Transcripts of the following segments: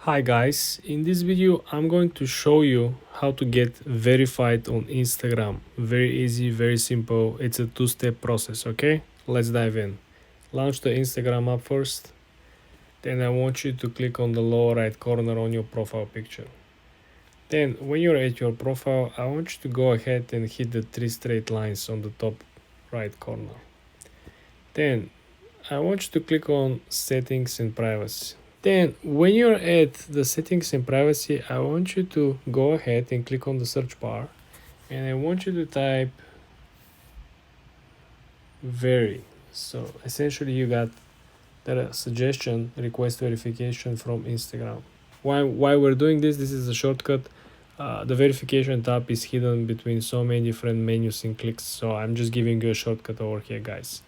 Hi guys, in this video I'm going to show you how to get verified on Instagram. Very easy, very simple. It's a two-step process, okay? Let's dive in. Launch the Instagram app first. Then I want you to click on the lower right corner on your profile picture. Then when you're at your profile, I want you to go ahead and hit the three straight lines on the top right corner. Then I want you to click on settings and privacy. Then when you're at the settings and privacy, I want you to go ahead and click on the search bar, and I want you to type very. So essentially you got that suggestion request verification from Instagram. Why we're doing this is a shortcut. The verification tab is hidden between so many different menus and clicks, so I'm just giving you a shortcut over here, guys.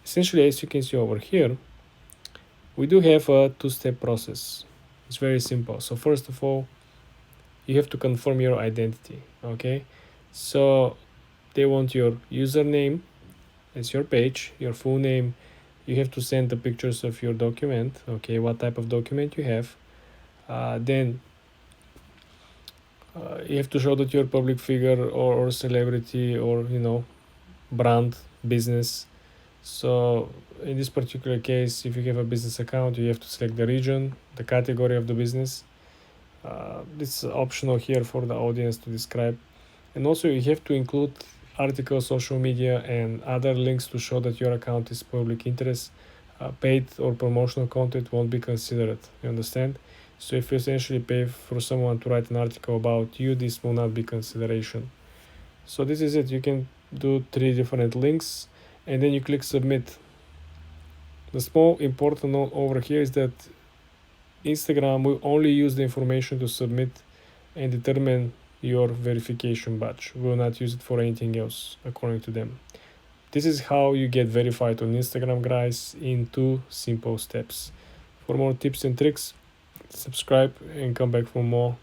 Essentially, as you can see over here, we do have a two-step process. It's very simple. So first of all, you have to confirm your identity. Okay, so they want your username as your page, your full name. You have to send the pictures of your document. Okay, what type of document you have. Then you have to show that you're a public figure or celebrity or brand business. So in this particular case, if you have a business account, you have to select the region, the category of the business. It's optional here for the audience to describe. And also you have to include articles, social media, and other links to show that your account is public interest. Paid or promotional content won't be considered. You understand? So if you essentially pay for someone to write an article about you, this will not be consideration. So this is it. You can do 3 different links and then you click submit. The small important note over here is that Instagram will only use the information to submit and determine your verification badge. We will not use it for anything else according to them. This is how you get verified on Instagram, guys, in 2 simple steps. For more tips and tricks, subscribe and come back for more.